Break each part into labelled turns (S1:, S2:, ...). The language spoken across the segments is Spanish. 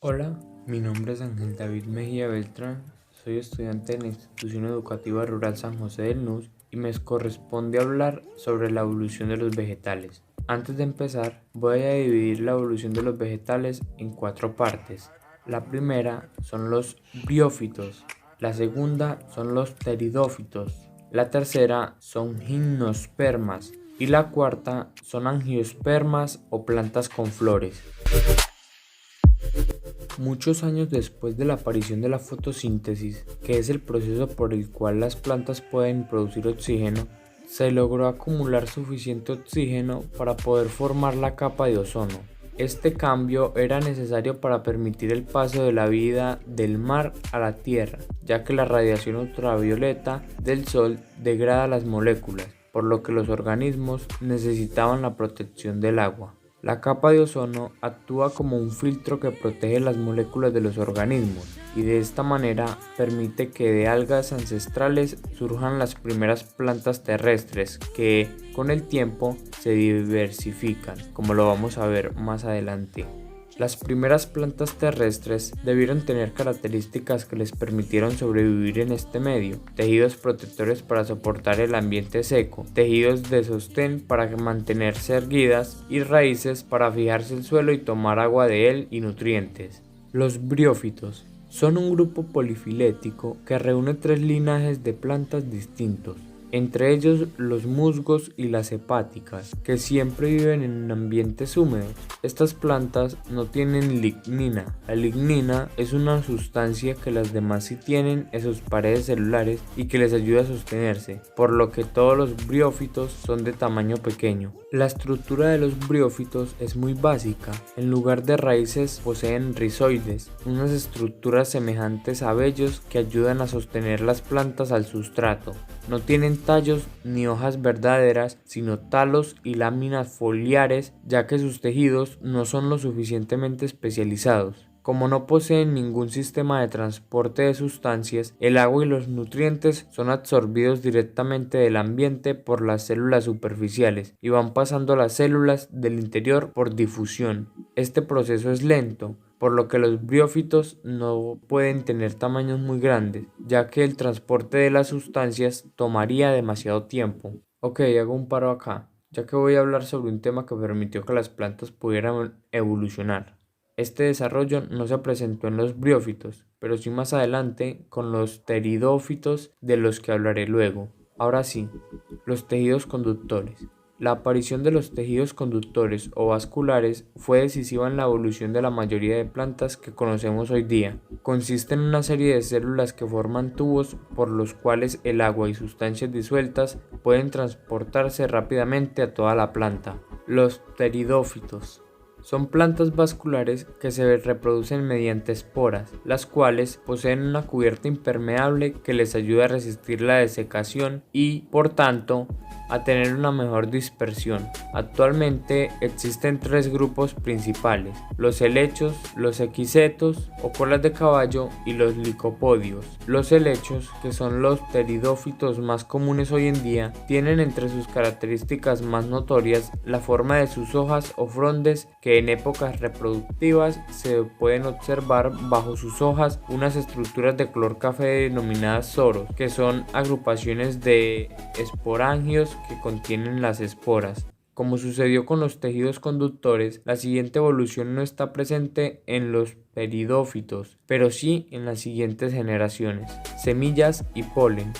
S1: Hola, mi nombre es Ángel David Mejía Beltrán, soy estudiante en la Institución Educativa Rural San José del Nus y me corresponde hablar sobre la evolución de los vegetales. Antes de empezar, voy a dividir la evolución de los vegetales en cuatro partes. La primera son los briófitos, la segunda son los pteridófitos, la tercera son gimnospermas y la cuarta son angiospermas o plantas con flores. Muchos años después de la aparición de la fotosíntesis, que es el proceso por el cual las plantas pueden producir oxígeno, se logró acumular suficiente oxígeno para poder formar la capa de ozono. Este cambio era necesario para permitir el paso de la vida del mar a la tierra, ya que la radiación ultravioleta del sol degrada las moléculas, por lo que los organismos necesitaban la protección del agua. La capa de ozono actúa como un filtro que protege las moléculas de los organismos y de esta manera permite que de algas ancestrales surjan las primeras plantas terrestres que con el tiempo se diversifican, como lo vamos a ver más adelante. Las primeras plantas terrestres debieron tener características que les permitieron sobrevivir en este medio: tejidos protectores para soportar el ambiente seco, tejidos de sostén para mantenerse erguidas y raíces para fijarse el suelo y tomar agua de él y nutrientes. Los briófitos son un grupo polifilético que reúne tres linajes de plantas distintos, entre ellos los musgos y las hepáticas, que siempre viven en ambientes húmedos. Estas plantas no tienen lignina. La lignina es una sustancia que las demás sí tienen en sus paredes celulares y que les ayuda a sostenerse, por lo que todos los briófitos son de tamaño pequeño. La estructura de los briófitos es muy básica. En lugar de raíces poseen rizoides, unas estructuras semejantes a vellos que ayudan a sostener las plantas al sustrato. No tienen tallos ni hojas verdaderas, sino talos y láminas foliares, ya que sus tejidos no son lo suficientemente especializados. Como no poseen ningún sistema de transporte de sustancias, el agua y los nutrientes son absorbidos directamente del ambiente por las células superficiales y van pasando a las células del interior por difusión. Este proceso es lento, por lo que los briófitos no pueden tener tamaños muy grandes, ya que el transporte de las sustancias tomaría demasiado tiempo. Ok, hago un paro acá, ya que voy a hablar sobre un tema que permitió que las plantas pudieran evolucionar. Este desarrollo no se presentó en los briófitos, pero sí más adelante con los pteridófitos, de los que hablaré luego. Ahora sí, los tejidos conductores. La aparición de los tejidos conductores o vasculares fue decisiva en la evolución de la mayoría de plantas que conocemos hoy día. Consiste en una serie de células que forman tubos por los cuales el agua y sustancias disueltas pueden transportarse rápidamente a toda la planta. Los pteridófitos son plantas vasculares que se reproducen mediante esporas, las cuales poseen una cubierta impermeable que les ayuda a resistir la desecación y, por tanto, a tener una mejor dispersión. Actualmente existen tres grupos principales: los helechos, los equisetos o colas de caballo y los licopodios. Los helechos, que son los pteridófitos más comunes hoy en día, tienen entre sus características más notorias la forma de sus hojas o frondes, que en épocas reproductivas se pueden observar bajo sus hojas unas estructuras de color café denominadas soros, que son agrupaciones de esporangios que contienen las esporas. Como sucedió con los tejidos conductores, la siguiente evolución no está presente en los pteridófitos, pero sí en las siguientes generaciones: semillas y polen.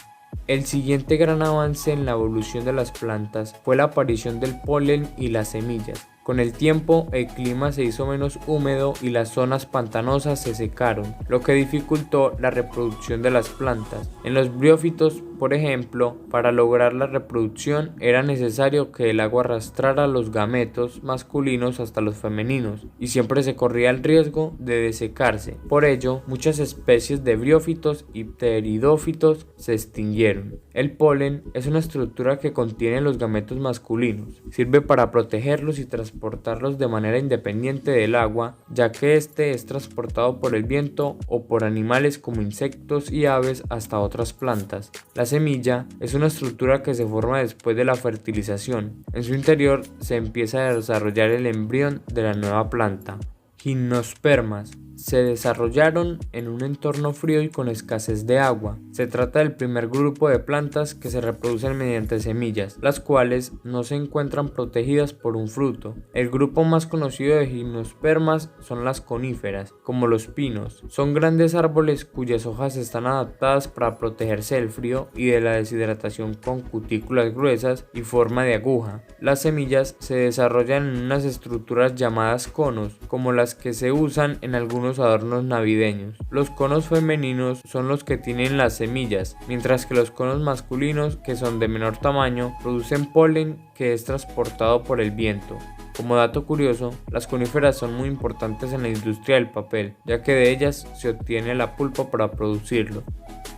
S1: El siguiente gran avance en la evolución de las plantas fue la aparición del polen y las semillas. Con el tiempo, el clima se hizo menos húmedo y las zonas pantanosas se secaron, lo que dificultó la reproducción de las plantas. En los briófitos, por ejemplo, para lograr la reproducción era necesario que el agua arrastrara los gametos masculinos hasta los femeninos, y siempre se corría el riesgo de desecarse. Por ello, muchas especies de briófitos y pteridófitos se extinguieron. El polen es una estructura que contiene los gametos masculinos. Sirve para protegerlos y transportarlos de manera independiente del agua, ya que este es transportado por el viento o por animales como insectos y aves hasta otras plantas. La semilla es una estructura que se forma después de la fertilización. En su interior se empieza a desarrollar el embrión de la nueva planta. Gimnospermas se desarrollaron en un entorno frío y con escasez de agua. Se trata del primer grupo de plantas que se reproducen mediante semillas, las cuales no se encuentran protegidas por un fruto. El grupo más conocido de gimnospermas son las coníferas, como los pinos. Son grandes árboles cuyas hojas están adaptadas para protegerse del frío y de la deshidratación con cutículas gruesas y forma de aguja. Las semillas se desarrollan en unas estructuras llamadas conos, como las que se usan en algunos adornos navideños. Los conos femeninos son los que tienen las semillas, mientras que los conos masculinos, que son de menor tamaño, producen polen que es transportado por el viento. Como dato curioso, las coníferas son muy importantes en la industria del papel, ya que de ellas se obtiene la pulpa para producirlo.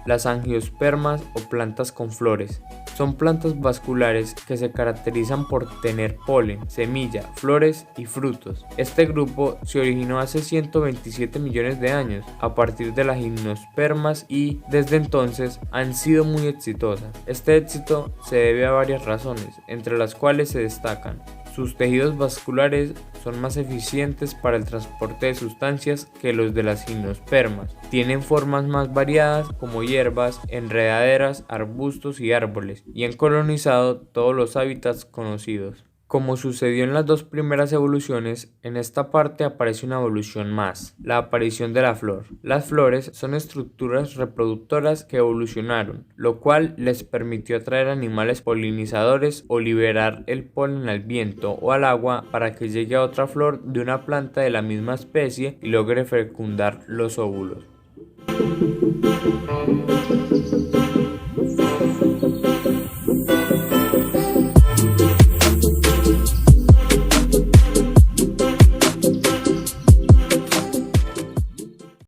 S1: Las angiospermas o plantas con flores son plantas vasculares que se caracterizan por tener polen, semilla, flores y frutos. Este grupo se originó hace 127 millones de años a partir de las gimnospermas y desde entonces han sido muy exitosas. Este éxito se debe a varias razones, entre las cuales se destacan: sus tejidos vasculares son más eficientes para el transporte de sustancias que los de las gimnospermas. Tienen formas más variadas como hierbas, enredaderas, arbustos y árboles, y han colonizado todos los hábitats conocidos. Como sucedió en las dos primeras evoluciones, en esta parte aparece una evolución más, la aparición de la flor. Las flores son estructuras reproductoras que evolucionaron, lo cual les permitió atraer animales polinizadores o liberar el polen al viento o al agua para que llegue a otra flor de una planta de la misma especie y logre fecundar los óvulos.